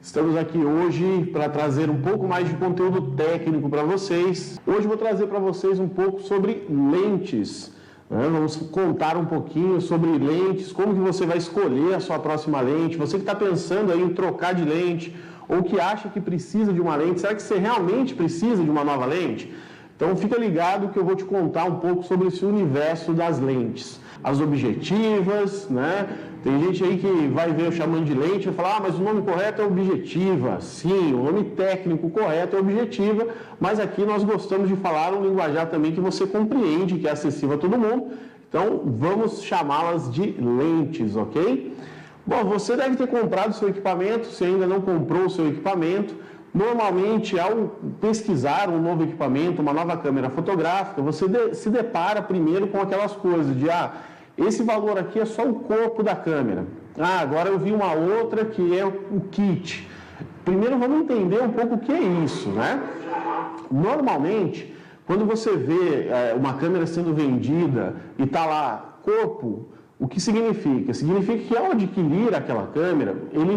Estamos aqui hoje para trazer um pouco mais de conteúdo técnico para vocês. Hoje vou trazer para vocês um pouco sobre lentes. Vamos contar um pouquinho sobre lentes, como que você vai escolher a sua próxima lente. Você que está pensando aí em trocar de lente ou que acha que precisa de uma lente, será que você realmente precisa de uma nova lente? Então fica ligado que eu vou te contar um pouco sobre esse universo das lentes. As objetivas, né? Tem gente aí que vai ver eu chamando de lente e falar, mas o nome correto é objetiva. Sim, o nome técnico correto é objetiva, mas aqui nós gostamos de falar um linguajar também que você compreende, que é acessível a todo mundo. Então vamos chamá-las de lentes, ok? Bom, você deve ter comprado o seu equipamento, se ainda não comprou o seu equipamento. Normalmente, ao pesquisar um novo equipamento, uma nova câmera fotográfica, você se depara primeiro com aquelas coisas de, esse valor aqui é só o corpo da câmera. Agora eu vi uma outra que é o kit. Primeiro vamos entender um pouco o que é isso, né? Normalmente, quando você vê uma câmera sendo vendida e está lá, corpo, o que significa? Significa que ao adquirir aquela câmera, ela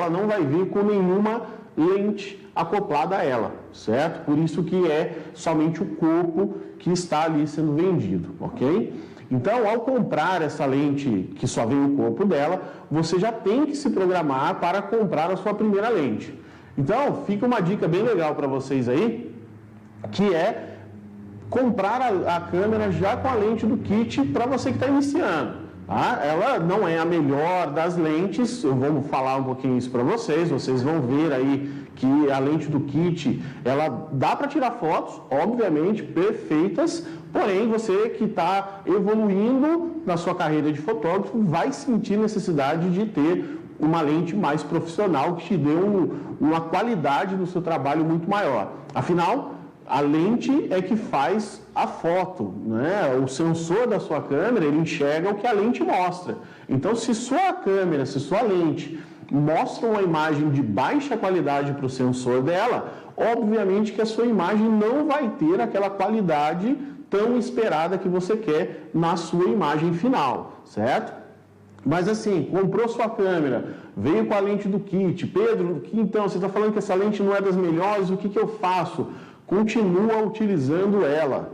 não vai vir com nenhuma lente acoplada a ela, certo? Por isso que é somente o corpo que está ali sendo vendido, ok? Então, ao comprar essa lente que só vem o corpo dela, você já tem que se programar para comprar a sua primeira lente. Então, fica uma dica bem legal para vocês aí, que é comprar a câmera já com a lente do kit para você que está iniciando. Ela não é a melhor das lentes, eu vou falar um pouquinho isso para vocês vão ver aí que a lente do kit, ela dá para tirar fotos, obviamente, perfeitas, porém você que está evoluindo na sua carreira de fotógrafo vai sentir necessidade de ter uma lente mais profissional que te dê uma qualidade no seu trabalho muito maior. Afinal, a lente é que faz a foto, né? O sensor da sua câmera, ele enxerga o que a lente mostra. Então, se sua lente mostra uma imagem de baixa qualidade para o sensor dela, obviamente que a sua imagem não vai ter aquela qualidade tão esperada que você quer na sua imagem final, certo? Mas assim, comprou sua câmera, veio com a lente do kit. Pedro, então, você está falando que essa lente não é das melhores, o que eu faço? Continua utilizando ela.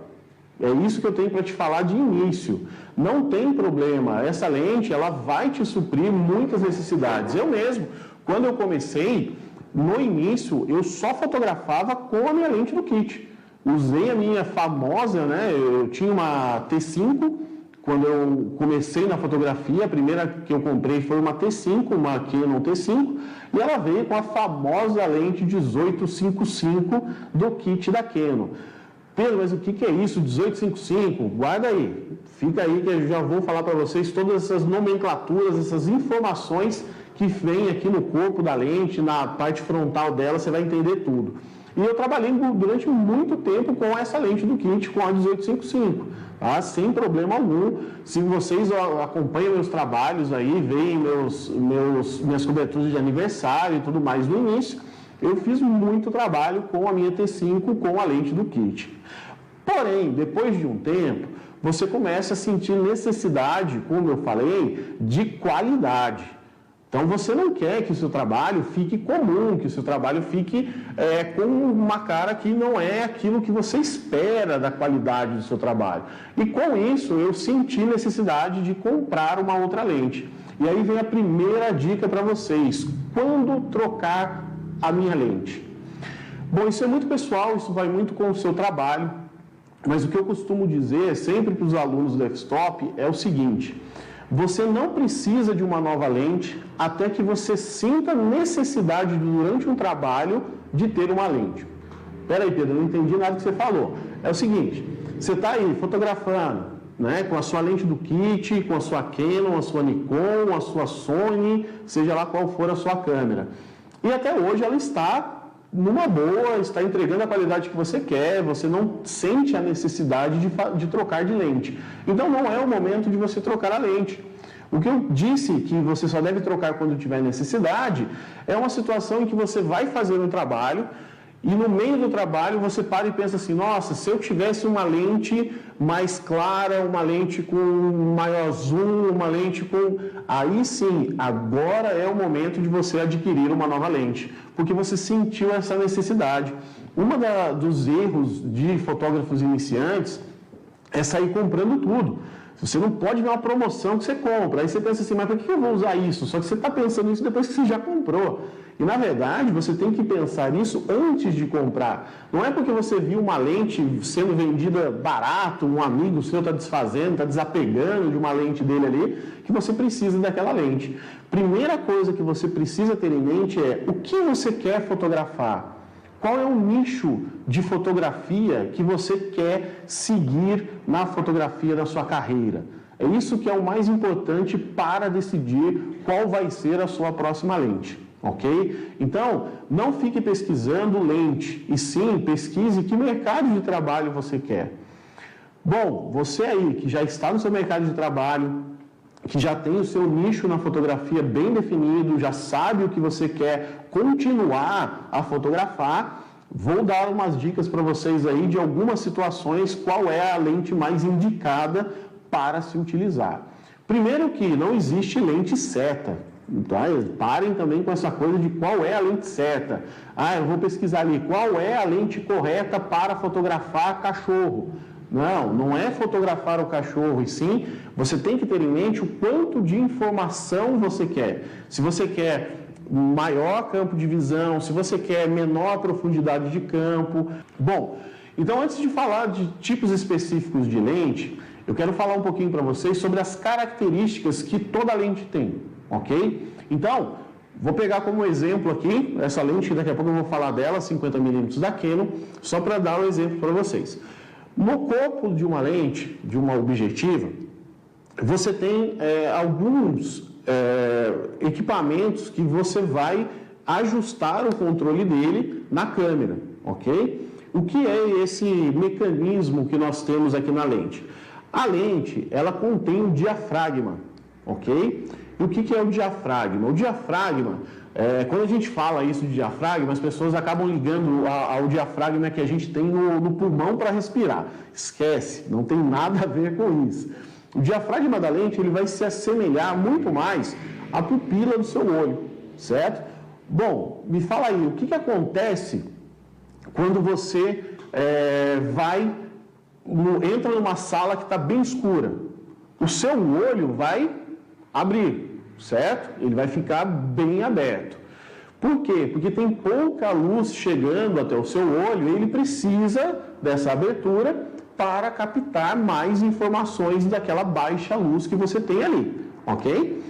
É isso que eu tenho para te falar de início. Não tem problema, essa lente ela vai te suprir muitas necessidades. Eu mesmo, quando eu comecei, no início, eu só fotografava com a minha lente do kit. Usei a minha famosa, né? Eu tinha uma T5, quando eu comecei na fotografia, a primeira que eu comprei foi uma T5, uma Canon T5, e ela veio com a famosa lente 1855 do kit da Canon. Pedro, mas o que é isso, 1855? Guarda aí, fica aí que eu já vou falar para vocês todas essas nomenclaturas, essas informações que vem aqui no corpo da lente, na parte frontal dela, você vai entender tudo. E eu trabalhei durante muito tempo com essa lente do kit, com a 1855, tá? Sem problema algum. Se vocês acompanham meus trabalhos aí, veem minhas coberturas de aniversário e tudo mais no início, eu fiz muito trabalho com a minha T5, com a lente do kit. Porém, depois de um tempo, você começa a sentir necessidade, como eu falei, de qualidade. Então, você não quer que o seu trabalho fique comum, que o seu trabalho fique com uma cara que não é aquilo que você espera da qualidade do seu trabalho. E com isso, eu senti necessidade de comprar uma outra lente. E aí vem a primeira dica para vocês. Quando trocar a minha lente? Bom, isso é muito pessoal, isso vai muito com o seu trabalho, mas o que eu costumo dizer sempre para os alunos do F-Stop é o seguinte: você não precisa de uma nova lente até que você sinta necessidade durante um trabalho de ter uma lente. Espera aí, Pedro, eu não entendi nada que você falou. É o seguinte, você está aí fotografando, né, com a sua lente do kit, com a sua Canon, a sua Nikon, a sua Sony, seja lá qual for a sua câmera. E até hoje ela está numa boa, está entregando a qualidade que você quer, você não sente a necessidade de trocar de lente. Então não é o momento de você trocar a lente. O que eu disse que você só deve trocar quando tiver necessidade é uma situação em que você vai fazer um trabalho e no meio do trabalho você para e pensa assim, nossa, se eu tivesse uma lente mais clara, uma lente com maior zoom, uma lente com... Aí sim, agora é o momento de você adquirir uma nova lente, porque você sentiu essa necessidade. Dos erros de fotógrafos iniciantes é sair comprando tudo. Você não pode ver uma promoção que você compra. Aí você pensa assim, mas por que eu vou usar isso? Só que você está pensando nisso depois que você já comprou. E na verdade, você tem que pensar nisso antes de comprar. Não é porque você viu uma lente sendo vendida barato, um amigo seu está desfazendo, está desapegando de uma lente dele ali, que você precisa daquela lente. Primeira coisa que você precisa ter em mente é o que você quer fotografar. Qual é o nicho de fotografia que você quer seguir na fotografia da sua carreira? É isso que é o mais importante para decidir qual vai ser a sua próxima lente, ok? Então, não fique pesquisando lente, e sim pesquise que mercado de trabalho você quer. Bom, você aí que já está no seu mercado de trabalho, que já tem o seu nicho na fotografia bem definido, já sabe o que você quer continuar a fotografar, vou dar umas dicas para vocês aí de algumas situações, qual é a lente mais indicada para se utilizar. Primeiro que não existe lente certa, tá? Parem também com essa coisa de qual é a lente certa. Eu vou pesquisar ali, qual é a lente correta para fotografar cachorro. Não é fotografar o cachorro, e sim, você tem que ter em mente o quanto de informação você quer. Se você quer maior campo de visão, se você quer menor profundidade de campo. Bom, então antes de falar de tipos específicos de lente, eu quero falar um pouquinho para vocês sobre as características que toda lente tem, ok? Então, vou pegar como exemplo aqui, essa lente, daqui a pouco eu vou falar dela, 50mm da Canon, só para dar um exemplo para vocês. No corpo de uma lente, de uma objetiva, você tem alguns equipamentos que você vai ajustar o controle dele na câmera, ok? O que é esse mecanismo que nós temos aqui na lente? A lente, ela contém um diafragma, ok? E o que é o diafragma? O diafragma, quando a gente fala isso de diafragma, as pessoas acabam ligando ao diafragma que a gente tem no pulmão para respirar. Esquece, não tem nada a ver com isso. O diafragma da lente ele vai se assemelhar muito mais à pupila do seu olho, certo? Bom, me fala aí, o que acontece quando você entra numa sala que está bem escura? O seu olho vai abrir, certo? Ele vai ficar bem aberto. Por quê? Porque tem pouca luz chegando até o seu olho e ele precisa dessa abertura para captar mais informações daquela baixa luz que você tem ali, ok?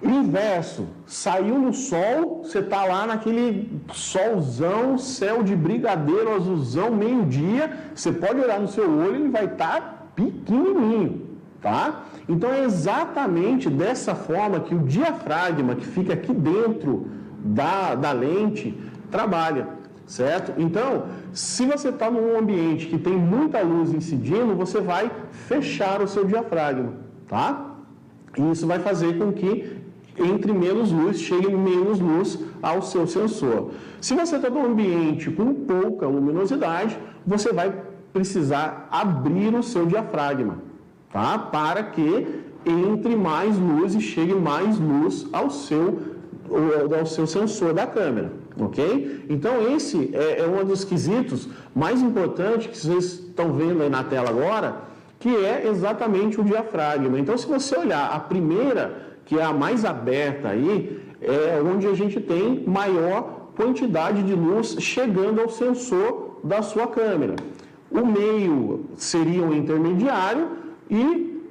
O inverso, saiu no sol, você está lá naquele solzão, céu de brigadeiro, azulzão, meio-dia, você pode olhar no seu olho e ele vai estar pequenininho, tá? Então é exatamente dessa forma que o diafragma, que fica aqui dentro da lente, trabalha, certo? Então, se você está num ambiente que tem muita luz incidindo, você vai fechar o seu diafragma, tá? E isso vai fazer com que entre menos luz, chegue menos luz ao seu sensor. Se você está num ambiente com pouca luminosidade, você vai precisar abrir o seu diafragma, tá? Para que entre mais luz e chegue mais luz ao seu sensor da câmera, ok? Então esse é um dos quesitos mais importantes que vocês estão vendo aí na tela agora, que é exatamente o diafragma. Então se você olhar a primeira, que é a mais aberta aí, é onde a gente tem maior quantidade de luz chegando ao sensor da sua câmera. O meio seria um intermediário e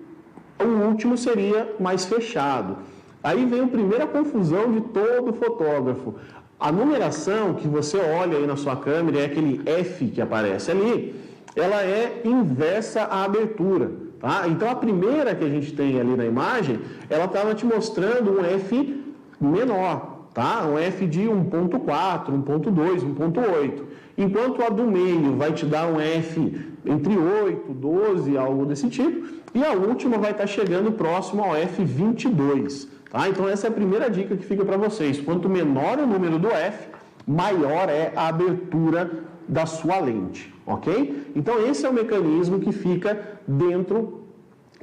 o último seria mais fechado. Aí vem a primeira confusão de todo fotógrafo. A numeração que você olha aí na sua câmera, é aquele F que aparece ali, ela é inversa à abertura, tá? Então a primeira que a gente tem ali na imagem, ela estava te mostrando um F menor, tá? Um F de 1.4, 1.2, 1.8. Enquanto a do meio vai te dar um F entre 8, 12, algo desse tipo, e a última vai estar chegando próximo ao F22. Tá? Então essa é a primeira dica que fica para vocês. Quanto menor o número do F, maior é a abertura da sua lente, ok? Então esse é o mecanismo que fica dentro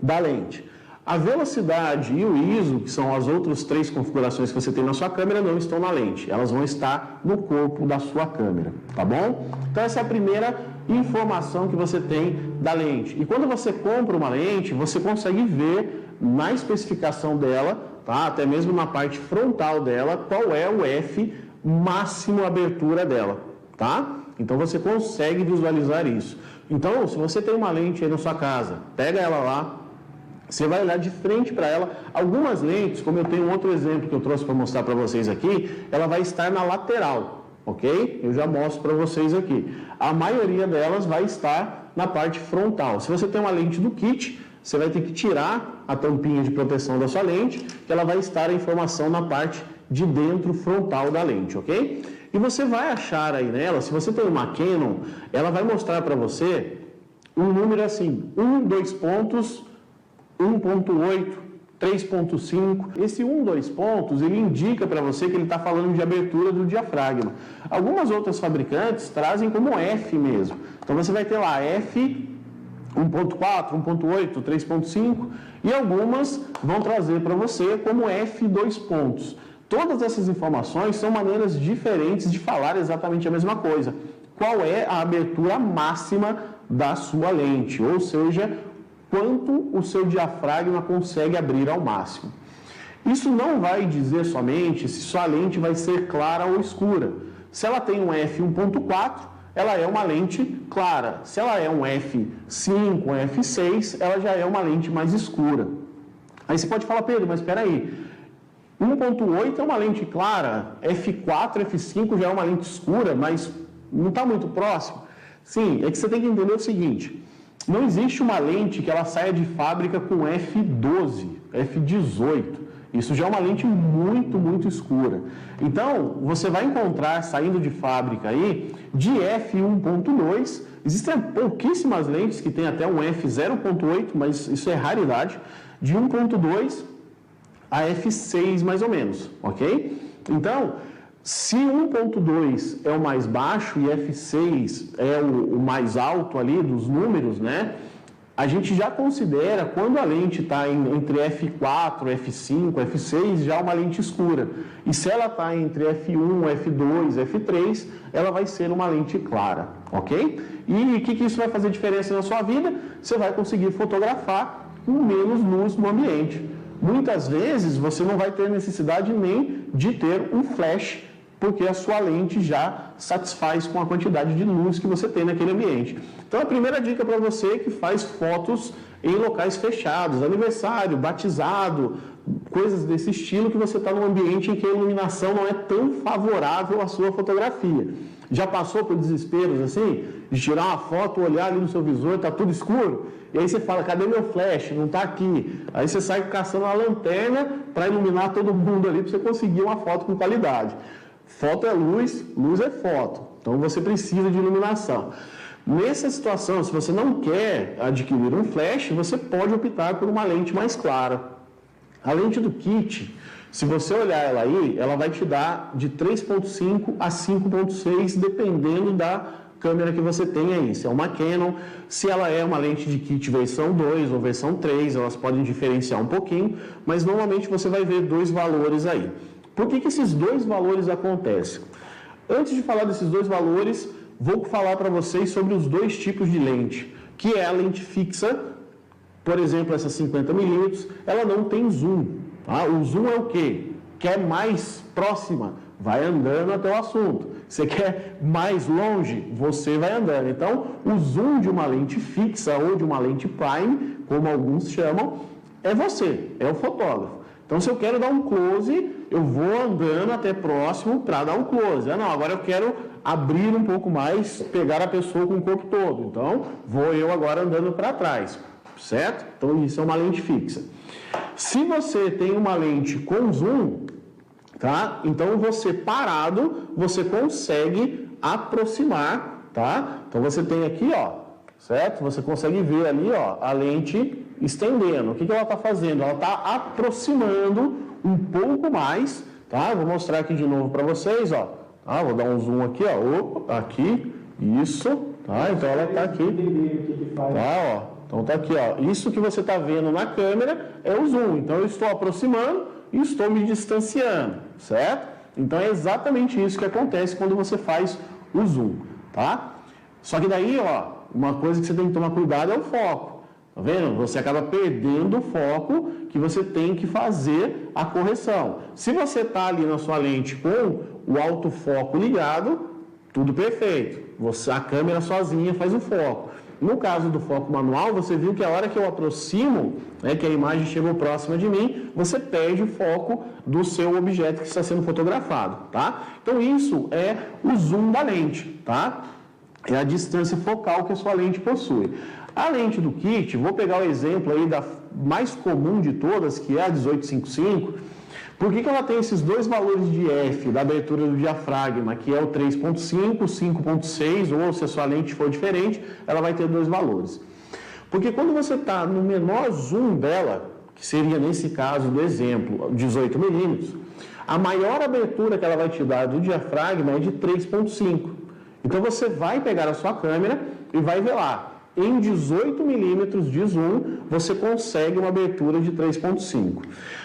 da lente. A velocidade e o ISO, que são as outras 3 configurações que você tem na sua câmera, não estão na lente, elas vão estar no corpo da sua câmera, tá bom? Então essa é a primeira informação que você tem da lente. E quando você compra uma lente, você consegue ver na especificação dela, tá? Até mesmo na parte frontal dela, qual é o F máximo abertura dela, tá? Então você consegue visualizar isso. Então, se você tem uma lente aí na sua casa, pega ela lá, você vai olhar de frente para ela. Algumas lentes, como eu tenho um outro exemplo que eu trouxe para mostrar para vocês aqui, ela vai estar na lateral, ok? Eu já mostro para vocês aqui. A maioria delas vai estar na parte frontal. Se você tem uma lente do kit, você vai ter que tirar a tampinha de proteção da sua lente, que ela vai estar a informação na parte de dentro frontal da lente, ok? E você vai achar aí nela, se você tem uma Canon, ela vai mostrar para você um número assim, 2 pontos, 1.8, 3.5. Esse 2 pontos, ele indica para você que ele está falando de abertura do diafragma. Algumas outras fabricantes trazem como F mesmo. Então você vai ter lá F 1.4, 1.8, 3.5 e algumas vão trazer para você como F 2 pontos. Todas essas informações são maneiras diferentes de falar exatamente a mesma coisa. Qual é a abertura máxima da sua lente, ou seja, quanto o seu diafragma consegue abrir ao máximo. Isso não vai dizer somente se sua lente vai ser clara ou escura. Se ela tem um f 1.4, ela é uma lente clara. Se ela é um f5, um f6, ela já é uma lente mais escura. Aí você pode falar, Pedro, mas espera aí, 1.8 é uma lente clara, f4, f5 já é uma lente escura, mas não está muito próximo. Sim, é que você tem que entender o seguinte, não existe uma lente que ela saia de fábrica com f12, f18. Isso já é uma lente muito, muito escura. Então, você vai encontrar, saindo de fábrica aí, de f1.2, existem pouquíssimas lentes que tem até um f0.8, mas isso é raridade, de 1.2 a f6 mais ou menos, ok? Então, se 1.2 é o mais baixo e F6 é o mais alto ali dos números, né? A gente já considera, quando a lente está entre F4, F5, F6, já uma lente escura. E se ela está entre F1, F2, F3, ela vai ser uma lente clara, ok? E o que isso vai fazer diferença na sua vida? Você vai conseguir fotografar com menos luz no ambiente. Muitas vezes você não vai ter necessidade nem de ter um flash, porque a sua lente já satisfaz com a quantidade de luz que você tem naquele ambiente. Então, a primeira dica para você que faz fotos em locais fechados, aniversário, batizado, coisas desse estilo, que você está num ambiente em que a iluminação não é tão favorável à sua fotografia. Já passou por desesperos assim, de tirar uma foto, olhar ali no seu visor, está tudo escuro? E aí você fala, cadê meu flash? Não está aqui. Aí você sai caçando uma lanterna para iluminar todo mundo ali, para você conseguir uma foto com qualidade. Foto é luz, luz é foto. Então você precisa de iluminação. Nessa situação, se você não quer adquirir um flash, você pode optar por uma lente mais clara. A lente do kit, se você olhar ela aí, ela vai te dar de 3.5 a 5.6, dependendo da câmera que você tem aí. Se é uma Canon, se ela é uma lente de kit versão 2 ou versão 3, elas podem diferenciar um pouquinho, mas normalmente você vai ver 2 valores aí. Por que esses 2 valores acontecem? Antes de falar desses 2 valores, vou falar para vocês sobre os 2 tipos de lente, que é a lente fixa, por exemplo, essa 50mm, ela não tem zoom. Tá? O zoom é o quê? Quer mais próxima? Vai andando até o assunto. Você quer mais longe? Você vai andando. Então, o zoom de uma lente fixa ou de uma lente prime, como alguns chamam, é você, é o fotógrafo. Então, se eu quero dar um close, eu vou andando até próximo para dar um close. Não, agora eu quero abrir um pouco mais, pegar a pessoa com o corpo todo. Então, vou eu agora andando para trás, certo? Então, isso é uma lente fixa. Se você tem uma lente com zoom, tá? Então, você parado, você consegue aproximar, tá? Então, você tem aqui, ó, certo? Você consegue ver ali, ó, a lente estendendo. O que ela está fazendo? Ela está aproximando um pouco mais, tá? Vou mostrar aqui de novo para vocês, ó. Tá? Vou dar um zoom aqui, ó. Opa, aqui, isso, tá? Então ela está aqui. Tá, ó. Então tá aqui, ó. Isso que você está vendo na câmera é o zoom. Então eu estou aproximando e estou me distanciando, certo? Então é exatamente isso que acontece quando você faz o zoom, tá? Só que daí, ó, uma coisa que você tem que tomar cuidado é o foco. Tá vendo? Você acaba perdendo o foco que você tem que fazer a correção. Se você está ali na sua lente com o autofoco ligado, tudo perfeito. A câmera sozinha faz o foco. No caso do foco manual, você viu que a hora que eu aproximo, né, que a imagem chegou próxima de mim, você perde o foco do seu objeto que está sendo fotografado, tá? Então isso é o zoom da lente, tá? É a distância focal que a sua lente possui. A lente do kit, vou pegar o exemplo aí da mais comum de todas, que é a 1855. Por que ela tem esses dois valores de F, da abertura do diafragma, que é o 3.5, 5.6, ou se a sua lente for diferente, ela vai ter dois valores. Porque quando você está no menor zoom dela, que seria nesse caso do exemplo, 18 milímetros, a maior abertura que ela vai te dar do diafragma é de 3.5. Então você vai pegar a sua câmera e vai ver lá. Em 18 milímetros de zoom, você consegue uma abertura de 3.5.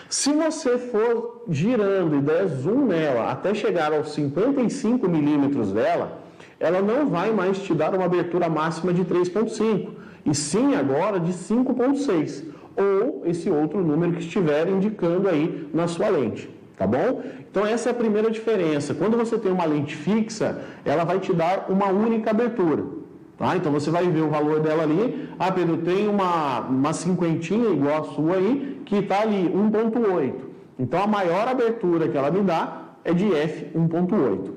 Se você for girando e der zoom nela até chegar aos 55 milímetros dela, ela não vai mais te dar uma abertura máxima de 3.5, e sim agora de 5.6, ou esse outro número que estiver indicando aí na sua lente. Tá bom? Então essa é a primeira diferença. Quando você tem uma lente fixa, ela vai te dar uma única abertura. Tá? Então você vai ver o valor dela ali. Ah, Pedro, tem uma cinquentinha igual a sua aí, que está ali, 1.8. Então a maior abertura que ela me dá é de f1.8.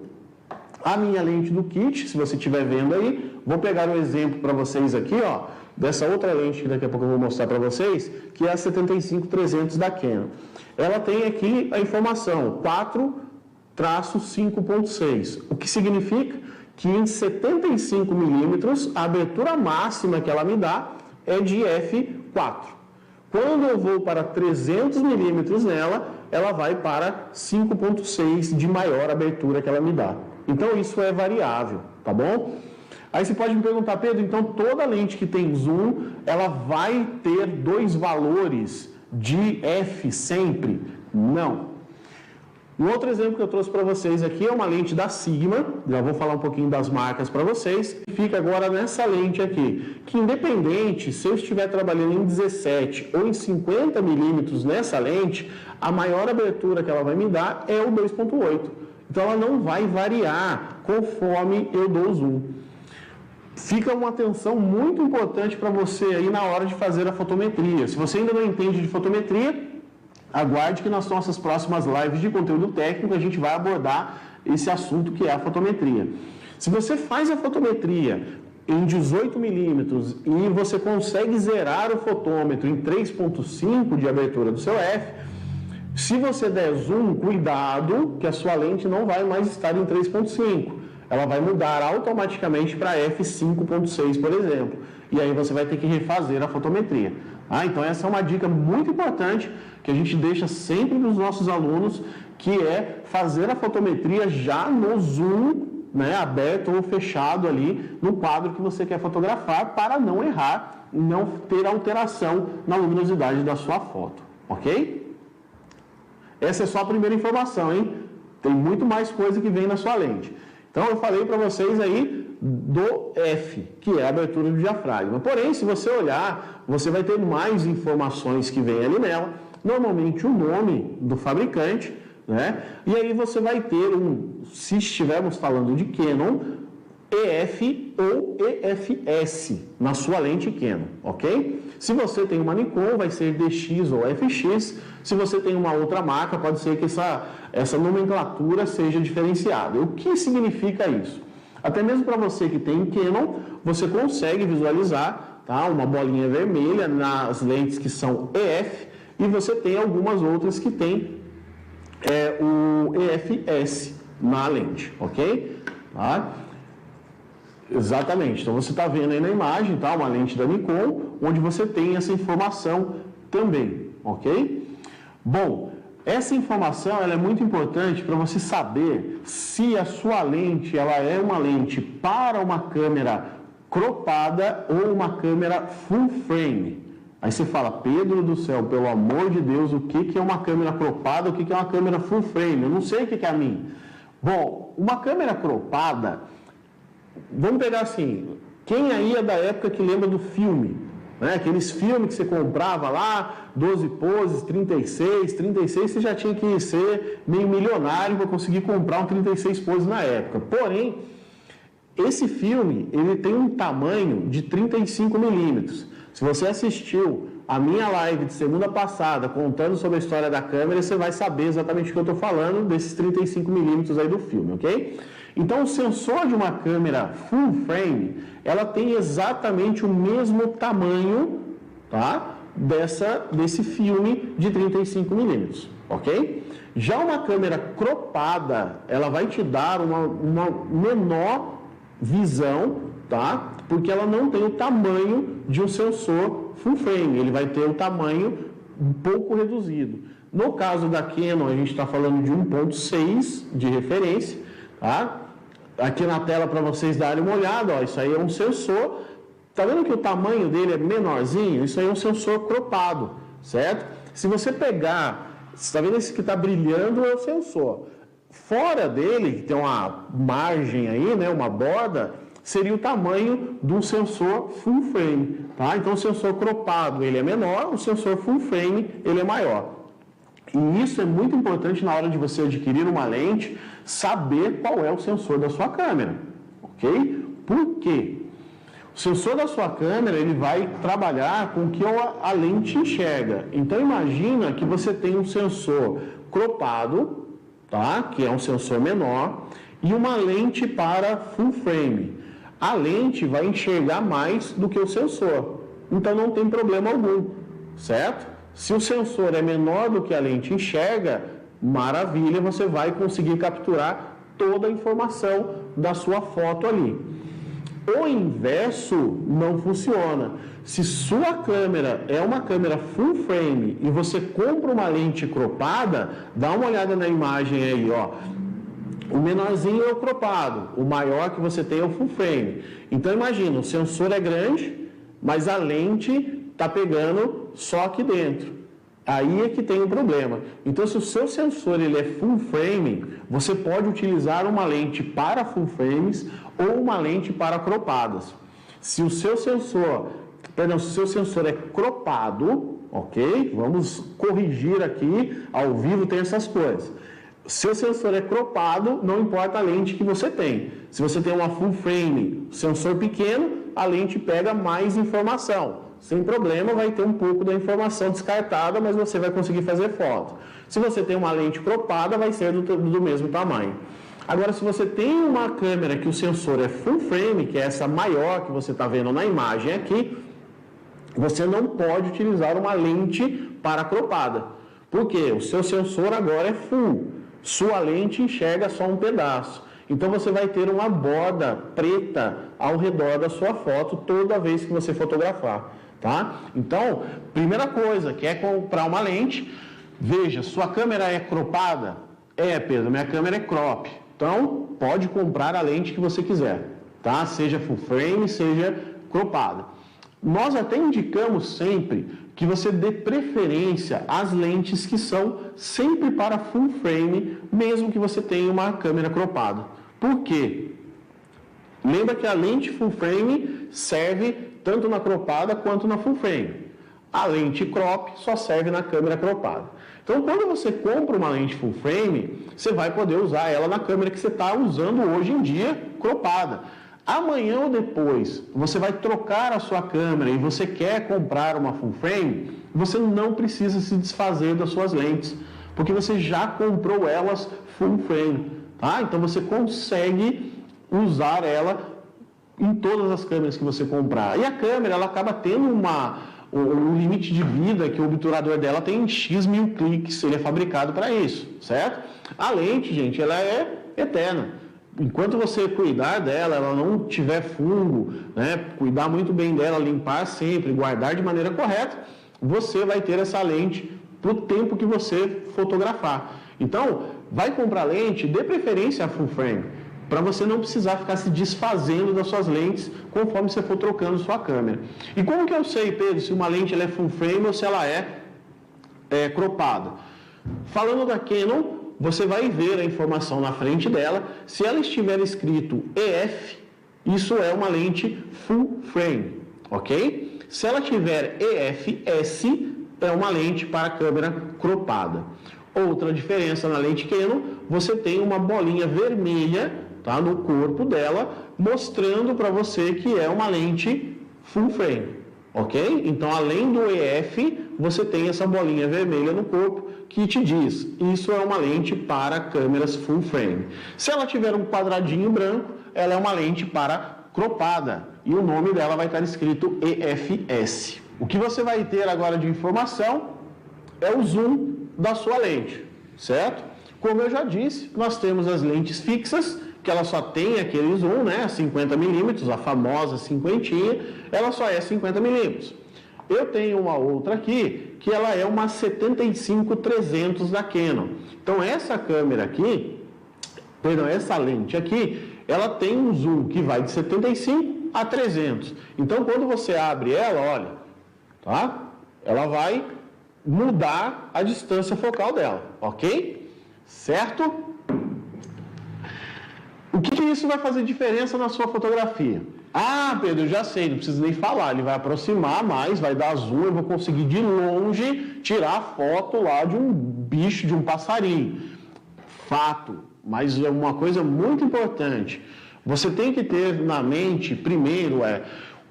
A minha lente do kit, se você estiver vendo aí, vou pegar um exemplo para vocês aqui, ó, dessa outra lente que daqui a pouco eu vou mostrar para vocês, que é a 75-300 da Canon. Ela tem aqui a informação 4-5.6, o que significa que em 75 milímetros a abertura máxima que ela me dá é de f4. Quando eu vou para 300 milímetros nela, ela vai para 5.6 de maior abertura que ela me dá. Então isso é variável, tá bom? Aí você pode me perguntar, Pedro, então toda lente que tem zoom, ela vai ter dois valores de f sempre? Não. Um outro exemplo que eu trouxe para vocês aqui é uma lente da Sigma, já vou falar um pouquinho das marcas para vocês, fica agora nessa lente aqui, que independente se eu estiver trabalhando em 17 ou em 50 milímetros nessa lente, a maior abertura que ela vai me dar é o 2.8. Então ela não vai variar conforme eu dou o zoom. Fica uma atenção muito importante para você aí na hora de fazer a fotometria. Se você ainda não entende de fotometria, aguarde que nas nossas próximas lives de conteúdo técnico a gente vai abordar esse assunto que é a fotometria. Se você faz a fotometria em 18 milímetros e você consegue zerar o fotômetro em 3.5 de abertura do seu F, se você der zoom, cuidado que a sua lente não vai mais estar em 3.5. Ela vai mudar automaticamente para f5.6, por exemplo. E aí você vai ter que refazer a fotometria. Então essa é uma dica muito importante que a gente deixa sempre para os nossos alunos, que é fazer a fotometria já no zoom, né, aberto ou fechado ali no quadro que você quer fotografar, para não errar e não ter alteração na luminosidade da sua foto, ok? Essa é só a primeira informação, hein? Tem muito mais coisa que vem na sua lente. Então eu falei para vocês aí do F, que é a abertura do diafragma. Porém, se você olhar, você vai ter mais informações que vem ali nela. Normalmente o nome do fabricante, né? E aí você vai ter se estivermos falando de Canon, EF ou EFS na sua lente Canon, ok? Se você tem uma Nikon, vai ser DX ou FX. Se você tem uma outra marca, pode ser que essa nomenclatura seja diferenciada. O que significa isso? Até mesmo para você que tem Canon, você consegue visualizar, tá, uma bolinha vermelha nas lentes que são EF, e você tem algumas outras que tem o EFS na lente, ok? Tá? Exatamente, então você está vendo aí na imagem, tá, uma lente da Nikon, onde você tem essa informação também, ok? Bom, Essa informação ela é muito importante para você saber se a sua lente ela é uma lente para uma câmera cropada ou uma câmera full frame. Aí você fala, Pedro do céu, pelo amor de Deus, o que é uma câmera cropada, o que é uma câmera full frame? Eu não sei o que é a minha. Bom, uma câmera cropada, vamos pegar assim, quem aí é da época que lembra do filme? Né? Aqueles filmes que você comprava lá, 12 poses, 36 você já tinha que ser meio milionário para conseguir comprar um 36 poses na época. Porém, esse filme, ele tem um tamanho de 35 milímetros. Se você assistiu a minha live de segunda passada contando sobre a história da câmera, você vai saber exatamente o que eu estou falando desses 35 milímetros aí do filme, ok? Então, o sensor de uma câmera full frame, ela tem exatamente o mesmo tamanho, tá? Desse filme de 35 milímetros, ok? Já uma câmera cropada, ela vai te dar uma menor visão, tá? Porque ela não tem o tamanho de um sensor full frame, ele vai ter o tamanho um pouco reduzido. No caso da Canon, a gente está falando de 1.6 de referência, tá? Aqui na tela para vocês darem uma olhada, ó, isso aí é um sensor, tá vendo que o tamanho dele é menorzinho? Isso aí é um sensor cropado, certo? Se você pegar, você está vendo esse que está brilhando é o sensor. Fora dele, que tem uma margem aí, né, uma borda, seria o tamanho de um sensor full frame, tá? Então o sensor cropado ele é menor, o sensor full frame ele é maior. E isso é muito importante na hora de você adquirir uma lente, saber qual é o sensor da sua câmera, ok? Por quê? O sensor da sua câmera ele vai trabalhar com o que a lente enxerga. Então imagina que você tem um sensor cropado, tá? Que é um sensor menor, e uma lente para full frame. A lente vai enxergar mais do que o sensor, então não tem problema algum, certo? Se o sensor é menor do que a lente enxerga, maravilha, você vai conseguir capturar toda a informação da sua foto ali. O inverso não funciona. Se sua câmera é uma câmera full frame e você compra uma lente cropada, dá uma olhada na imagem aí, ó. O menorzinho é o cropado, o maior que você tem é o full frame. Então imagina, o sensor é grande, mas a lente está pegando só aqui dentro. Aí é que tem um problema. Então se o seu sensor ele é full frame, você pode utilizar uma lente para full frames ou uma lente para cropadas. Se o seu sensor é cropado, ok? Vamos corrigir aqui, ao vivo tem essas coisas. Se o sensor é cropado, não importa a lente que você tem. Se você tem uma full frame, sensor pequeno, a lente pega mais informação. Sem problema, vai ter um pouco da informação descartada, mas você vai conseguir fazer foto. Se você tem uma lente cropada, vai ser do mesmo tamanho. Agora, se você tem uma câmera que o sensor é full frame, que é essa maior que você está vendo na imagem aqui, você não pode utilizar uma lente para cropada. Por quê? O seu sensor agora é full. Sua lente enxerga só um pedaço. Então você vai ter uma borda preta ao redor da sua foto toda vez que você fotografar, tá? Então, primeira coisa, quer comprar uma lente, veja, sua câmera é cropada? É, Pedro, minha câmera é crop. Então, pode comprar a lente que você quiser, tá? Seja full frame, seja cropada. Nós até indicamos sempre que você dê preferência às lentes que são sempre para full frame, mesmo que você tenha uma câmera cropada. Por quê? Lembra que a lente full frame serve tanto na cropada quanto na full frame. A lente crop só serve na câmera cropada. Então, quando você compra uma lente full frame, você vai poder usar ela na câmera que você está usando hoje em dia, cropada. Amanhã ou depois, você vai trocar a sua câmera e você quer comprar uma full frame, você não precisa se desfazer das suas lentes, porque você já comprou elas full frame, tá? Então você consegue usar ela em todas as câmeras que você comprar. E a câmera, ela acaba tendo um limite de vida, que o obturador dela tem X mil cliques, ele é fabricado para isso, certo? A lente, gente, ela é eterna. Enquanto você cuidar dela, ela não tiver fungo, né, cuidar muito bem dela, limpar sempre, guardar de maneira correta, você vai ter essa lente para o tempo que você fotografar. Então, vai comprar lente, dê preferência a full frame, para você não precisar ficar se desfazendo das suas lentes conforme você for trocando sua câmera. E como que eu sei, Pedro, se uma lente ela é full frame ou se ela é cropada? Falando da Canon, você vai ver a informação na frente dela. Se ela estiver escrito EF, isso é uma lente full frame, ok? Se ela tiver EFS, é uma lente para câmera cropada. Outra diferença na lente Canon, você tem uma bolinha vermelha, tá, no corpo dela, mostrando para você que é uma lente full frame, ok? Então, além do EF, você tem essa bolinha vermelha no corpo que te diz, isso é uma lente para câmeras full frame. Se ela tiver um quadradinho branco, ela é uma lente para cropada e o nome dela vai estar escrito EFS. O que você vai ter agora de informação é o zoom da sua lente, certo? Como eu já disse, nós temos as lentes fixas, que ela só tem aquele zoom, né, 50 mm, a famosa cinquentinha, ela só é 50 mm. Eu tenho uma outra aqui, que ela é uma 75-300 da Canon. Então essa câmera aqui, perdão, essa lente aqui, ela tem um zoom que vai de 75 a 300. Então quando você abre ela, olha, tá? Ela vai mudar a distância focal dela, ok? Certo? O que isso vai fazer diferença na sua fotografia? Ah, Pedro, eu já sei, não preciso nem falar. Ele vai aproximar mais, vai dar zoom, eu vou conseguir de longe tirar a foto lá de um bicho, de um passarinho. Fato, mas é uma coisa muito importante. Você tem que ter na mente, primeiro,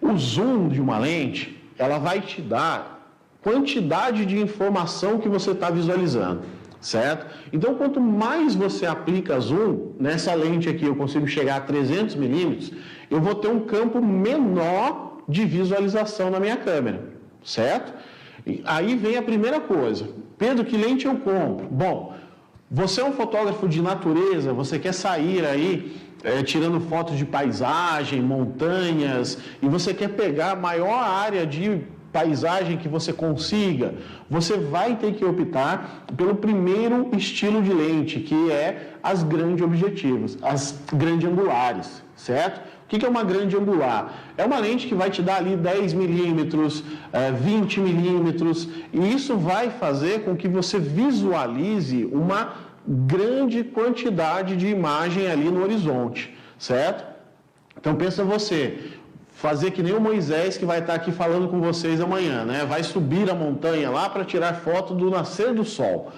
o zoom de uma lente, ela vai te dar quantidade de informação que você está visualizando, certo? Então, quanto mais você aplica zoom, nessa lente aqui eu consigo chegar a 300 milímetros, eu vou ter um campo menor de visualização na minha câmera, certo? E aí vem a primeira coisa. Pedro, que lente eu compro? Bom, você é um fotógrafo de natureza, você quer sair aí tirando fotos de paisagem, montanhas, e você quer pegar a maior área de paisagem que você consiga, você vai ter que optar pelo primeiro estilo de lente, que é as grandes objetivas, as grande angulares, certo? O que é uma grande angular? É uma lente que vai te dar ali 10 milímetros, 20 milímetros, e isso vai fazer com que você visualize uma grande quantidade de imagem ali no horizonte, certo? Então pensa você, fazer que nem o Moisés que vai estar aqui falando com vocês amanhã, né? Vai subir a montanha lá para tirar foto do nascer do sol.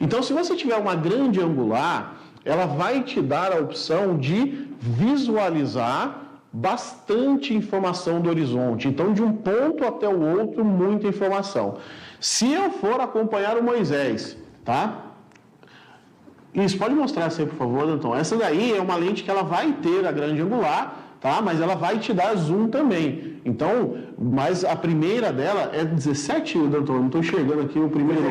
Então, se você tiver uma grande angular, ela vai te dar a opção de visualizar bastante informação do horizonte. Então, de um ponto até o outro, muita informação. Se eu for acompanhar o Moisés, tá? Isso, pode mostrar essa aí, por favor, Danton. Essa daí é uma lente que ela vai ter a grande angular, tá? Mas ela vai te dar zoom também. Então, mas a primeira dela é 17, Danton, não estou enxergando aqui o primeiro.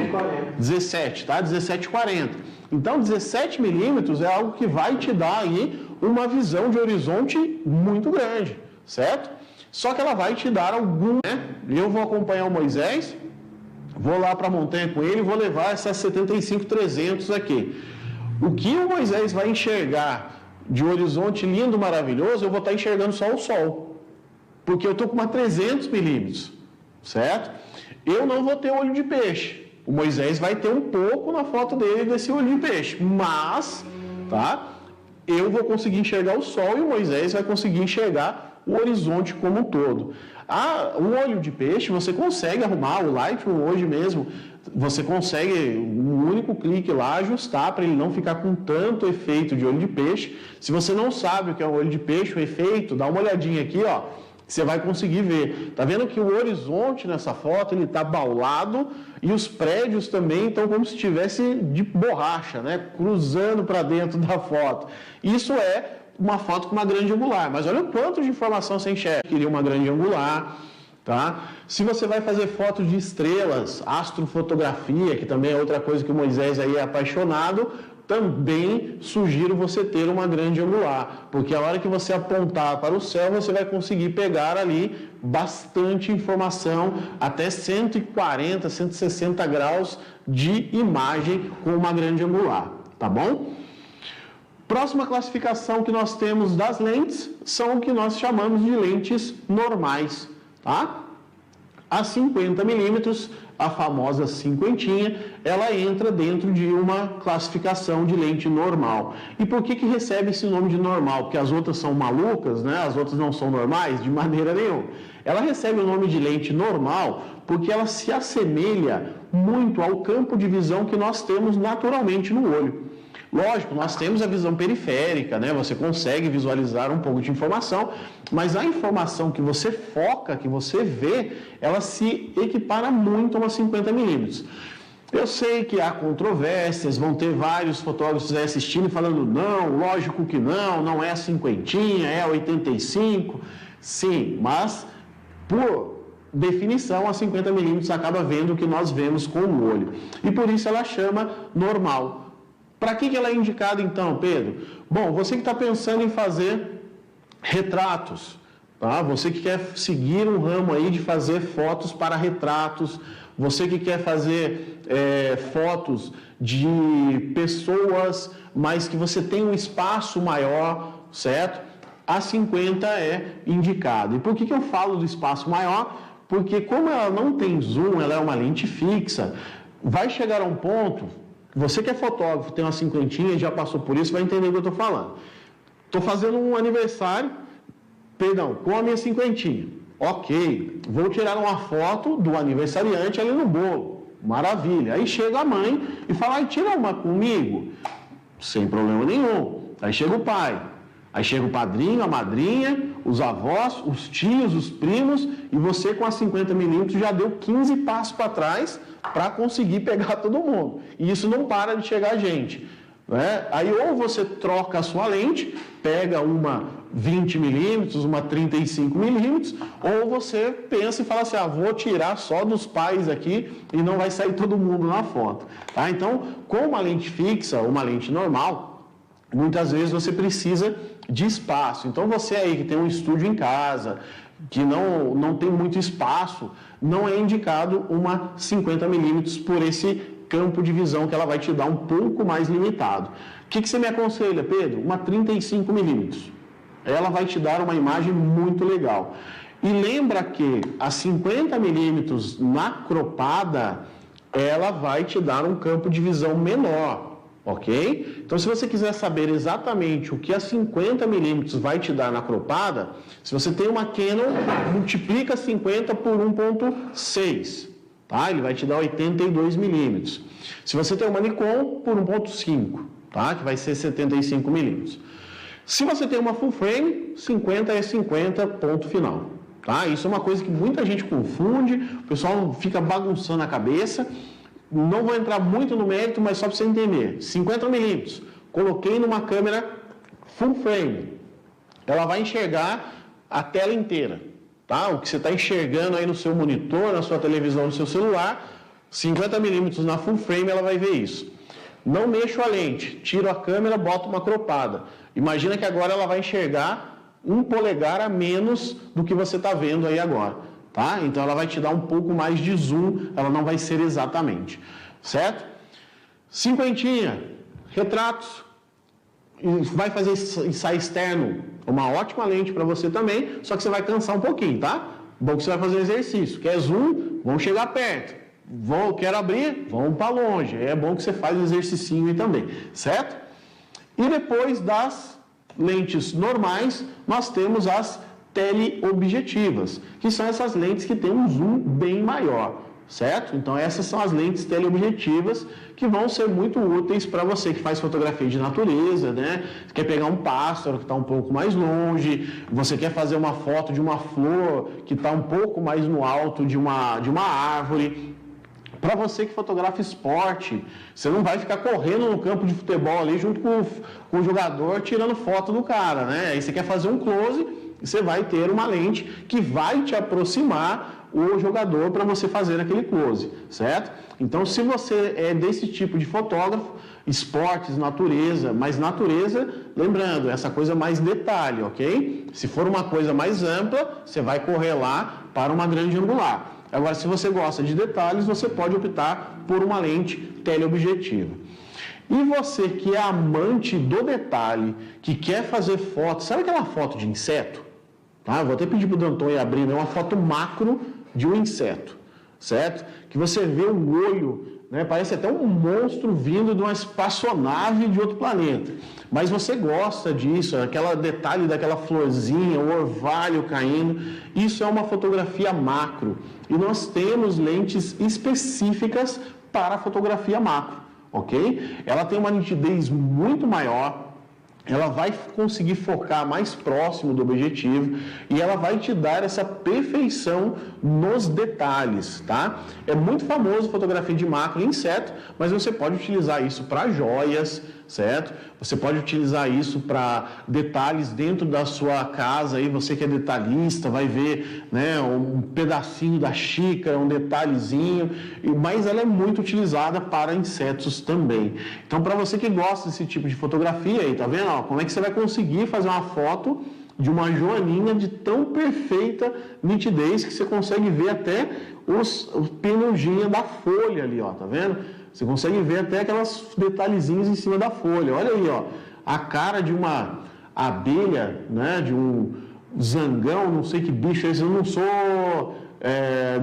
17, tá? 1740. Então, 17 milímetros é algo que vai te dar aí uma visão de horizonte muito grande, certo? Só que ela vai te dar algum, né? Eu vou acompanhar o Moisés, vou lá para a montanha com ele, vou levar essas 75-300 aqui. O que o Moisés vai enxergar de horizonte lindo, maravilhoso, eu vou estar enxergando só o sol. Porque eu estou com uma 300 milímetros, certo? Eu não vou ter olho de peixe. O Moisés vai ter um pouco na foto dele desse olho de peixe. Mas, tá? Eu vou conseguir enxergar o sol e o Moisés vai conseguir enxergar o horizonte como um todo. O olho de peixe, você consegue arrumar, o Lightroom hoje mesmo, você consegue, um único clique lá, ajustar para ele não ficar com tanto efeito de olho de peixe. Se você não sabe o que é um olho de peixe, o efeito, dá uma olhadinha aqui, ó, você vai conseguir ver. Tá vendo que o horizonte nessa foto, ele está baulado e os prédios também estão como se estivesse de borracha, né, cruzando para dentro da foto. Isso é uma foto com uma grande angular, mas olha o quanto de informação você enxerga. Queria uma grande angular, tá? Se você vai fazer fotos de estrelas, astrofotografia, que também é outra coisa que o Moisés aí é apaixonado, também sugiro você ter uma grande angular, porque a hora que você apontar para o céu, você vai conseguir pegar ali bastante informação, até 140, 160 graus de imagem com uma grande angular, tá bom? Próxima classificação que nós temos das lentes são o que nós chamamos de lentes normais, tá? A 50 milímetros, a famosa cinquentinha, ela entra dentro de uma classificação de lente normal. E por que recebe esse nome de normal? Porque as outras são malucas, né? As outras não são normais? De maneira nenhuma. Ela recebe o nome de lente normal porque ela se assemelha muito ao campo de visão que nós temos naturalmente no olho. Lógico, nós temos a visão periférica, né? Você consegue visualizar um pouco de informação, mas a informação que você foca, que você vê, ela se equipara muito a uma 50 milímetros. Eu sei que há controvérsias, vão ter vários fotógrafos aí assistindo e falando, não, lógico que não é a cinquentinha, é a 85. Sim, mas por definição, a 50 milímetros acaba vendo o que nós vemos com o olho. E por isso ela chama normal. Para que ela é indicada então, Pedro? Bom, você que está pensando em fazer retratos, tá? Você que quer seguir um ramo aí de fazer fotos para retratos, você que quer fazer fotos de pessoas, mas que você tem um espaço maior, certo? A 50 é indicada. E por que eu falo do espaço maior? Porque como ela não tem zoom, ela é uma lente fixa, vai chegar a um ponto... Você que é fotógrafo, tem uma cinquentinha e já passou por isso, vai entender o que eu estou falando. Estou fazendo um aniversário, com a minha cinquentinha. Ok, vou tirar uma foto do aniversariante ali no bolo. Maravilha. Aí chega a mãe e fala, tira uma comigo. Sem problema nenhum. Aí chega o pai. Aí chega o padrinho, a madrinha, os avós, os tios, os primos, e você com a 50 milímetros já deu 15 passos para trás para conseguir pegar todo mundo. E isso não para de chegar gente. Né? Aí ou você troca a sua lente, pega uma 20 milímetros, uma 35 milímetros, ou você pensa e fala assim, vou tirar só dos pais aqui e não vai sair todo mundo na foto. Tá? Então, com uma lente fixa, uma lente normal, muitas vezes você precisa de espaço. Então você aí que tem um estúdio em casa, que não tem muito espaço, não é indicado uma 50 milímetros por esse campo de visão que ela vai te dar um pouco mais limitado. O que você me aconselha, Pedro? Uma 35 milímetros. Ela vai te dar uma imagem muito legal. E lembra que a 50 milímetros na cropada, ela vai te dar um campo de visão menor. Ok? Então, se você quiser saber exatamente o que a 50 milímetros vai te dar na cropada, se você tem uma Canon, multiplica 50 por 1.6, tá? Ele vai te dar 82 milímetros. Se você tem uma Nikon, por 1.5, tá? Que vai ser 75 milímetros. Se você tem uma full frame, 50 é 50, ponto final. Tá? Isso é uma coisa que muita gente confunde, o pessoal fica bagunçando a cabeça. Não vou entrar muito no mérito, mas só para você entender. 50 milímetros, coloquei numa câmera full frame, ela vai enxergar a tela inteira, tá? O que você está enxergando aí no seu monitor, na sua televisão, no seu celular, 50 milímetros na full frame, ela vai ver isso. Não mexo a lente, tiro a câmera, boto uma cropada. Imagina que agora ela vai enxergar 1 polegar a menos do que você está vendo aí agora. Tá? Então ela vai te dar um pouco mais de zoom, ela não vai ser exatamente, certo? Cinquentinha, retratos, vai fazer ensaio externo, uma ótima lente para você também, só que você vai cansar um pouquinho, tá? Bom que você vai fazer exercício, quer zoom, vamos chegar perto, quero abrir, vamos para longe, é bom que você faz o exercicinho aí também, certo? E depois das lentes normais, nós temos as teleobjetivas, que são essas lentes que têm um zoom bem maior, certo? Então essas são as lentes teleobjetivas que vão ser muito úteis para você que faz fotografia de natureza, né? Você quer pegar um pássaro que está um pouco mais longe, você quer fazer uma foto de uma flor que está um pouco mais no alto de uma árvore. Para você que fotografa esporte, você não vai ficar correndo no campo de futebol ali junto com o jogador tirando foto do cara, né? Aí você quer fazer um close, você vai ter uma lente que vai te aproximar o jogador para você fazer aquele close, certo? Então, se você é desse tipo de fotógrafo, esportes, natureza, mas natureza, lembrando, essa coisa mais detalhe, ok? Se for uma coisa mais ampla, você vai correr lá para uma grande angular. Agora, se você gosta de detalhes, você pode optar por uma lente teleobjetiva. E você que é amante do detalhe, que quer fazer foto, sabe aquela foto de inseto? Tá? Vou até pedir para o Danton ir abrir, uma foto macro de um inseto, certo? Que você vê o olho, né? Parece até um monstro vindo de uma espaçonave de outro planeta. Mas você gosta disso, aquele detalhe daquela florzinha, o orvalho caindo. Isso é uma fotografia macro. E nós temos lentes específicas para a fotografia macro, ok? Ela tem uma nitidez muito maior. Ela vai conseguir focar mais próximo do objetivo e ela vai te dar essa perfeição nos detalhes, tá? É muito famoso fotografia de macro e inseto, mas você pode utilizar isso para joias, certo? Você pode utilizar isso para detalhes dentro da sua casa, aí você que é detalhista vai ver, né, um pedacinho da xícara, um detalhezinho, mas ela é muito utilizada para insetos também. Então, para você que gosta desse tipo de fotografia aí, tá vendo? Ó, como é que você vai conseguir fazer uma foto de uma joaninha de tão perfeita nitidez que você consegue ver até os penugem da folha ali, ó, tá vendo? Você consegue ver até aquelas detalhezinhos em cima da folha. Olha aí, ó, a cara de uma abelha, né, de um zangão, não sei que bicho é esse, eu não sou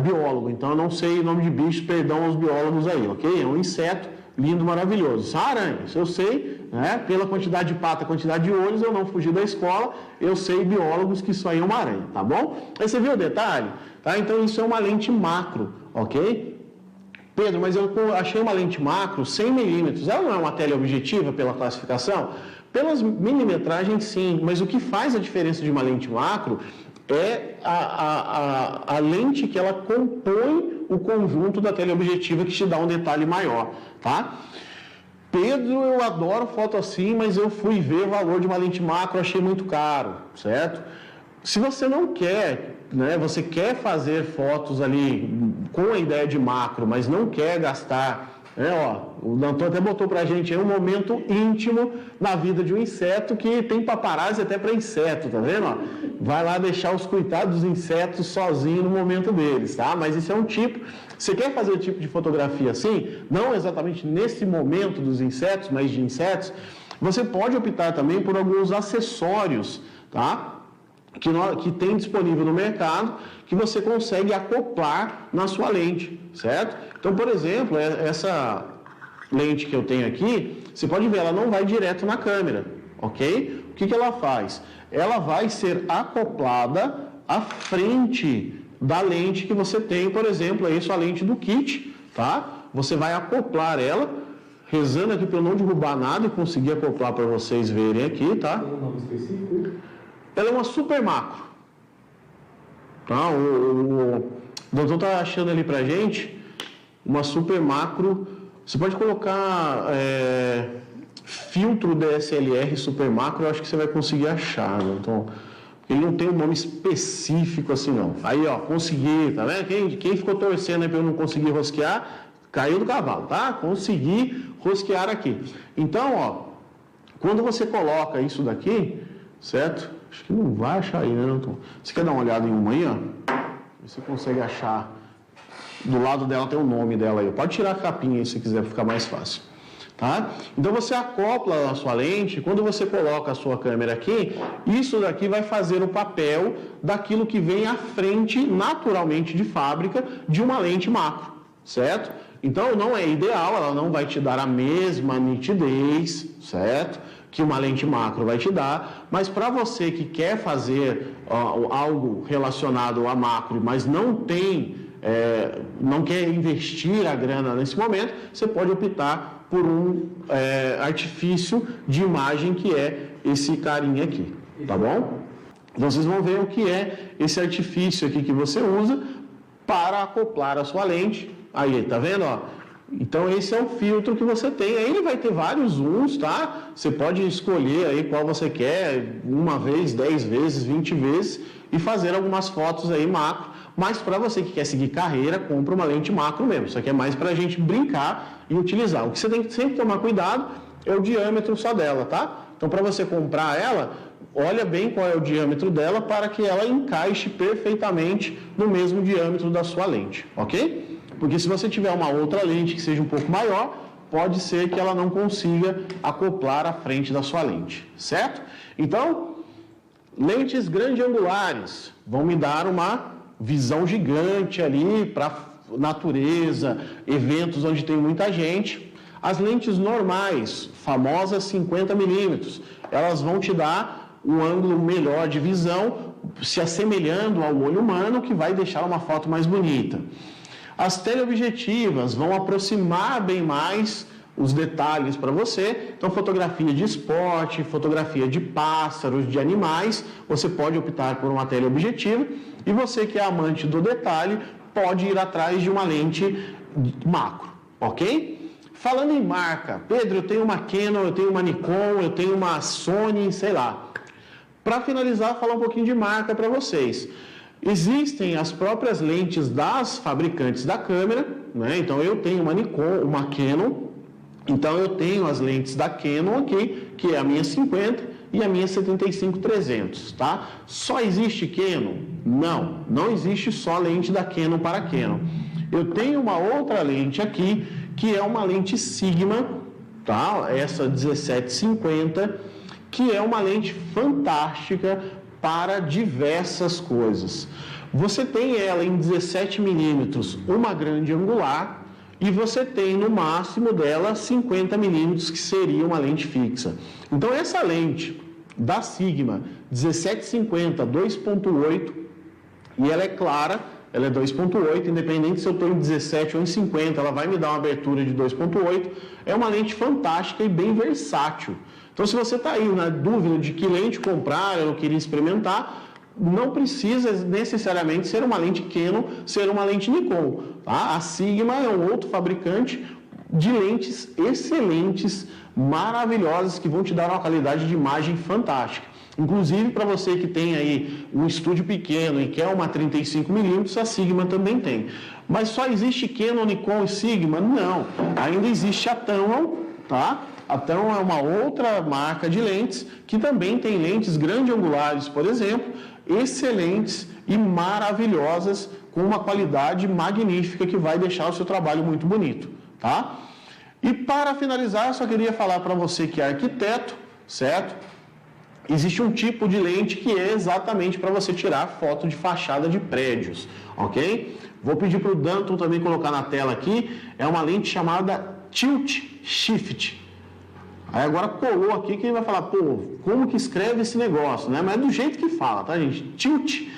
biólogo, então eu não sei o nome de bicho, perdão aos biólogos aí, ok? É um inseto lindo, maravilhoso. São aranhas, eu sei, né, pela quantidade de pata, quantidade de olhos, eu não fugi da escola, eu sei, biólogos, que isso aí é uma aranha, tá bom? Aí você viu o detalhe? Tá? Então isso é uma lente macro, ok? Pedro, mas eu achei uma lente macro 100 milímetros. Ela não é uma teleobjetiva pela classificação? Pelas milimetragens, sim. Mas o que faz a diferença de uma lente macro é a lente que ela compõe o conjunto da teleobjetiva que te dá um detalhe maior, tá? Pedro, eu adoro foto assim, mas eu fui ver o valor de uma lente macro, achei muito caro, certo? Se você não quer, né, você quer fazer fotos ali com a ideia de macro, mas não quer gastar, né, ó, o Danton até botou pra gente aí um momento íntimo na vida de um inseto que tem paparazzi até para inseto, tá vendo? Ó? Vai lá deixar os coitados dos insetos sozinhos no momento deles, tá? Mas isso é um tipo, você quer fazer tipo de fotografia assim, não exatamente nesse momento dos insetos, mas de insetos, você pode optar também por alguns acessórios, tá? Que tem disponível no mercado, que você consegue acoplar na sua lente, certo? Então, por exemplo, essa lente que eu tenho aqui, você pode ver, ela não vai direto na câmera, ok? O que ela faz? Ela vai ser acoplada à frente da lente que você tem, por exemplo, aí sua lente do kit, tá? Você vai acoplar ela, rezando aqui para eu não derrubar nada e conseguir acoplar para vocês verem aqui, tá? Tem um nome específico? Ela é uma super macro. Tá? O doutor está achando ali pra gente uma super macro. Você pode colocar filtro DSLR super macro, eu acho que você vai conseguir achar, né? Então, ele não tem um nome específico assim não. Aí, ó, consegui, tá vendo? Quem ficou torcendo aí para eu não conseguir rosquear, caiu do cavalo, tá? Consegui rosquear aqui. Então, ó, quando você coloca isso daqui, certo? Acho que não vai achar aí, né, Danton? Você quer dar uma olhada em uma aí, ó? Você consegue achar. Do lado dela tem o nome dela aí. Pode tirar a capinha aí se quiser, ficar mais fácil. Tá? Então você acopla a sua lente, quando você coloca a sua câmera aqui, isso daqui vai fazer o papel daquilo que vem à frente, naturalmente de fábrica, de uma lente macro, certo? Então não é ideal, ela não vai te dar a mesma nitidez, certo? Que uma lente macro vai te dar, mas para você que quer fazer algo relacionado a macro, mas não quer investir a grana nesse momento, você pode optar por um artifício de imagem que é esse carinha aqui, tá bom? Então vocês vão ver o que é esse artifício aqui que você usa para acoplar a sua lente. Aí, tá vendo, ó? Então esse é o filtro que você tem. Aí ele vai ter vários zooms, tá? Você pode escolher aí qual você quer, uma vez, 10 vezes, 20 vezes e fazer algumas fotos aí macro. Mas para você que quer seguir carreira, compra uma lente macro mesmo. Isso aqui é mais para a gente brincar e utilizar. O que você tem que sempre tomar cuidado é o diâmetro só dela, tá? Então, para você comprar ela, olha bem qual é o diâmetro dela para que ela encaixe perfeitamente no mesmo diâmetro da sua lente, ok? Porque se você tiver uma outra lente que seja um pouco maior, pode ser que ela não consiga acoplar a frente da sua lente, certo? Então, lentes grande-angulares vão me dar uma visão gigante ali para natureza, eventos onde tem muita gente. As lentes normais, famosas 50 milímetros, elas vão te dar um ângulo melhor de visão, se assemelhando ao olho humano, que vai deixar uma foto mais bonita. As teleobjetivas vão aproximar bem mais os detalhes para você. Então, fotografia de esporte, fotografia de pássaros, de animais, você pode optar por uma teleobjetiva. E você que é amante do detalhe, pode ir atrás de uma lente macro, ok? Falando em marca, Pedro, eu tenho uma Canon, eu tenho uma Nikon, eu tenho uma Sony, sei lá. Para finalizar, falar um pouquinho de marca para vocês. Existem as próprias lentes das fabricantes da câmera, né? Então eu tenho uma Nikon, uma Canon, então eu tenho as lentes da Canon aqui, que é a minha 50 e a minha 75-300, tá? Só existe Canon? Não existe só lente da Canon para Canon. Eu tenho uma outra lente aqui, que é uma lente Sigma, tá? Essa 1750, que é uma lente fantástica para diversas coisas. Você tem ela em 17 milímetros, uma grande angular, e você tem no máximo dela 50 milímetros, que seria uma lente fixa. Então essa lente da Sigma 1750 2.8, e ela é clara, ela é 2.8, independente se eu estou em 17 ou em 50, ela vai me dar uma abertura de 2.8, é uma lente fantástica e bem versátil. Então, se você está aí na dúvida de que lente comprar, eu queria experimentar, não precisa necessariamente ser uma lente Canon, ser uma lente Nikon. Tá? A Sigma é um outro fabricante de lentes excelentes, maravilhosas, que vão te dar uma qualidade de imagem fantástica. Inclusive, para você que tem aí um estúdio pequeno e quer uma 35mm, a Sigma também tem. Mas só existe Canon, Nikon e Sigma? Não. Ainda existe a Tamron, tá? A Tamron é uma outra marca de lentes que também tem lentes grande-angulares, por exemplo, excelentes e maravilhosas, com uma qualidade magnífica que vai deixar o seu trabalho muito bonito, tá? E para finalizar, eu só queria falar para você que é arquiteto, certo? Existe um tipo de lente que é exatamente para você tirar foto de fachada de prédios, ok? Vou pedir para o Danton também colocar na tela aqui, é uma lente chamada Tilt Shift. Aí agora colou aqui que ele vai falar, pô, como que escreve esse negócio, né? Mas é do jeito que fala, tá, gente? Tilt,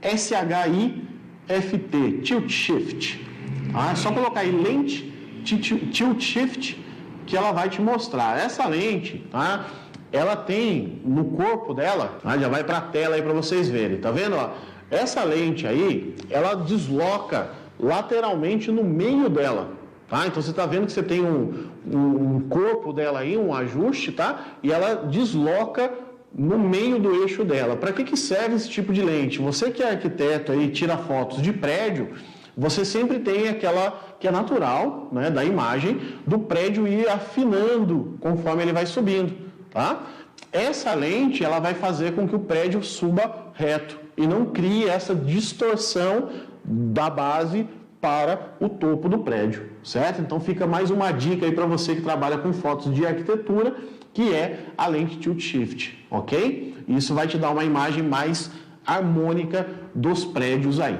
S-H-I-F-T, Tilt Shift. Tá? É só colocar aí lente Tilt Shift que ela vai te mostrar. Essa lente, tá? Ela tem no corpo dela, tá? Já vai para a tela aí para vocês verem, tá vendo? Ó? Essa lente aí, ela desloca lateralmente no meio dela. Tá? Então você está vendo que você tem um corpo dela aí, um ajuste, tá? E ela desloca no meio do eixo dela. Para que serve esse tipo de lente? Você que é arquiteto aí, tira fotos de prédio, você sempre tem aquela que é natural, né, da imagem, do prédio ir afinando conforme ele vai subindo, tá? Essa lente, ela vai fazer com que o prédio suba reto e não crie essa distorção da base para o topo do prédio, certo? Então fica mais uma dica aí para você que trabalha com fotos de arquitetura, que é a lente Tilt Shift, ok? Isso vai te dar uma imagem mais harmônica dos prédios aí,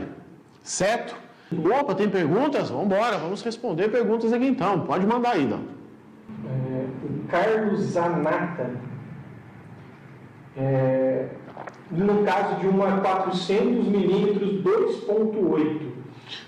certo? Opa, tem perguntas? Vamos embora, vamos responder perguntas aqui então, pode mandar aí, Dan. O Carlos Zanata, no caso de uma 400mm 2.8,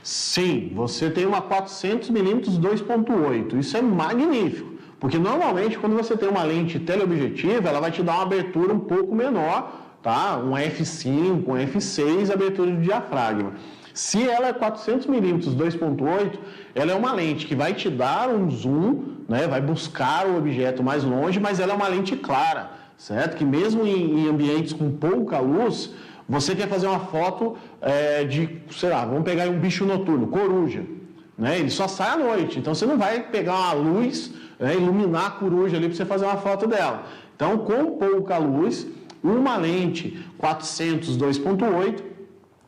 sim, você tem uma 400mm 2.8, isso é magnífico, porque normalmente quando você tem uma lente teleobjetiva, ela vai te dar uma abertura um pouco menor, tá? Um f5, um f6, abertura de diafragma. Se ela é 400mm 2.8, ela é uma lente que vai te dar um zoom, né? Vai buscar o objeto mais longe, mas ela é uma lente clara, certo? Que mesmo em ambientes com pouca luz, você quer fazer uma foto de, sei lá, vamos pegar um bicho noturno, coruja, né? Ele só sai à noite, então você não vai pegar uma luz, iluminar a coruja ali para você fazer uma foto dela. Então, com pouca luz, uma lente 400 2.8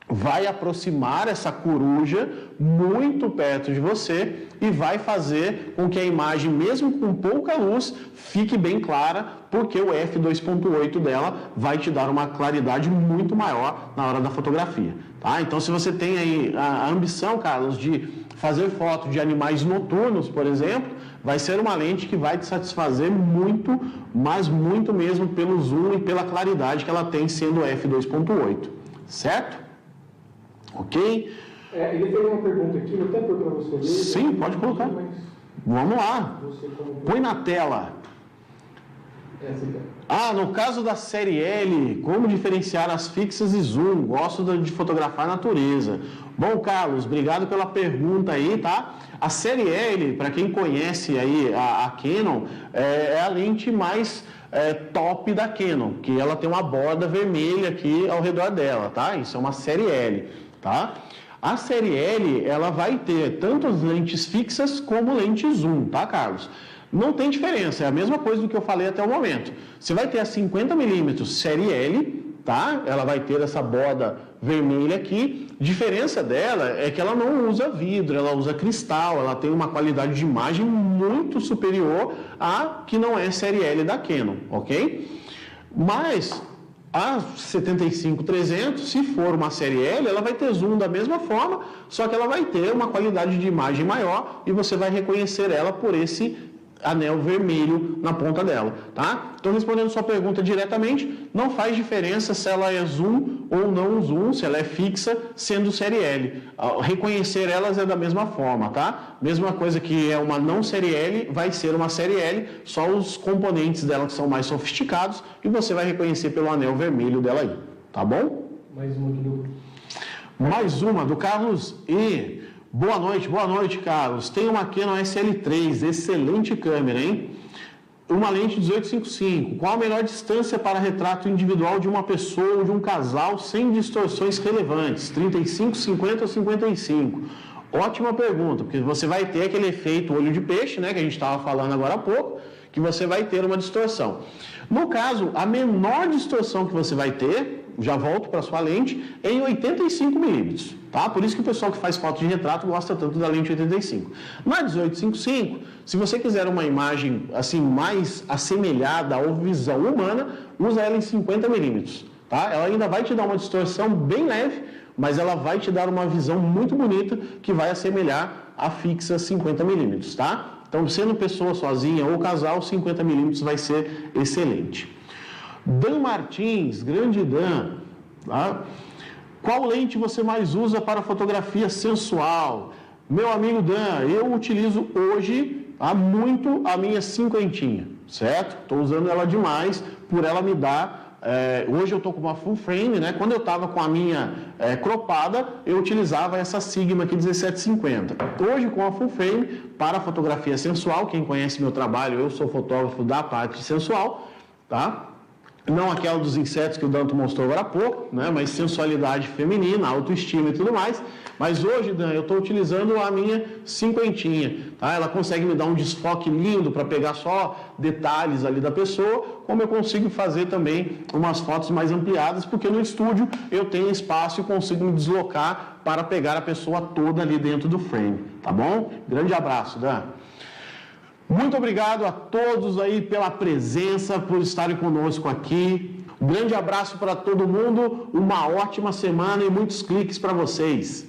vai aproximar essa coruja muito perto de você e vai fazer com que a imagem, mesmo com pouca luz, fique bem clara, porque o f2.8 dela vai te dar uma claridade muito maior na hora da fotografia, tá? Então, se você tem aí a ambição, Carlos, de fazer foto de animais noturnos, por exemplo, vai ser uma lente que vai te satisfazer muito, mas muito mesmo pelo zoom e pela claridade que ela tem sendo f2.8, certo? Ok? Ele fez uma pergunta aqui, vou até pôr para você ler. Sim, pode colocar. Vamos lá. Põe na tela. No caso da série L, como diferenciar as fixas e zoom? Gosto de fotografar a natureza. Bom, Carlos, obrigado pela pergunta aí, tá? A série L, para quem conhece aí a Canon, é a lente mais top da Canon, que ela tem uma borda vermelha aqui ao redor dela, tá? Isso é uma série L, tá? A série L, ela vai ter tanto as lentes fixas como lente zoom, tá, Carlos? Não tem diferença, é a mesma coisa do que eu falei até o momento. Você vai ter a 50mm série L, tá? Ela vai ter essa borda vermelha aqui. Diferença dela é que ela não usa vidro, ela usa cristal, ela tem uma qualidade de imagem muito superior à que não é série L da Canon, ok? Mas a 75-300, se for uma série L, ela vai ter zoom da mesma forma, só que ela vai ter uma qualidade de imagem maior e você vai reconhecer ela por esse anel vermelho na ponta dela, tá? Então, respondendo sua pergunta diretamente, não faz diferença se ela é zoom ou não zoom, se ela é fixa, sendo série L. Reconhecer elas é da mesma forma, tá? Mesma coisa que é uma não série L, vai ser uma série L, só os componentes dela que são mais sofisticados e você vai reconhecer pelo anel vermelho dela aí, tá bom? Mais uma aqui do... Mais uma do Carlos E. Boa noite, Carlos. Tem uma Canon SL3, excelente câmera, hein? Uma lente 18-55. Qual a melhor distância para retrato individual de uma pessoa ou de um casal sem distorções relevantes? 35, 50 ou 55? Ótima pergunta, porque você vai ter aquele efeito olho de peixe, né, que a gente estava falando agora há pouco, que você vai ter uma distorção. No caso, a menor distorção que você vai ter, já volto para a sua lente, é em 85mm, tá? Por isso que o pessoal que faz foto de retrato gosta tanto da lente 85. Na 18-55, se você quiser uma imagem assim mais assemelhada à visão humana, usa ela em 50mm, tá? Ela ainda vai te dar uma distorção bem leve, mas ela vai te dar uma visão muito bonita que vai assemelhar a fixa 50mm, tá? Então, sendo pessoa sozinha ou casal, 50mm vai ser excelente. Dan Martins, grande Dan, tá? Qual lente você mais usa para fotografia sensual? Meu amigo Dan, eu utilizo hoje muito a minha cinquentinha, certo? Estou usando ela demais por ela me dar... hoje eu estou com uma full frame, né? Quando eu estava com a minha cropada, eu utilizava essa Sigma aqui 1750. Hoje com a full frame, para fotografia sensual, quem conhece meu trabalho, eu sou fotógrafo da parte sensual, tá? Não aquela dos insetos que o Danto mostrou agora há pouco, né? Mas sensualidade feminina, autoestima e tudo mais. Mas hoje, Dan, eu estou utilizando a minha cinquentinha, tá? Ela consegue me dar um desfoque lindo para pegar só detalhes ali da pessoa, como eu consigo fazer também umas fotos mais ampliadas, porque no estúdio eu tenho espaço e consigo me deslocar para pegar a pessoa toda ali dentro do frame, tá bom? Grande abraço, Dan. Muito obrigado a todos aí pela presença, por estarem conosco aqui. Um grande abraço para todo mundo, uma ótima semana e muitos cliques para vocês.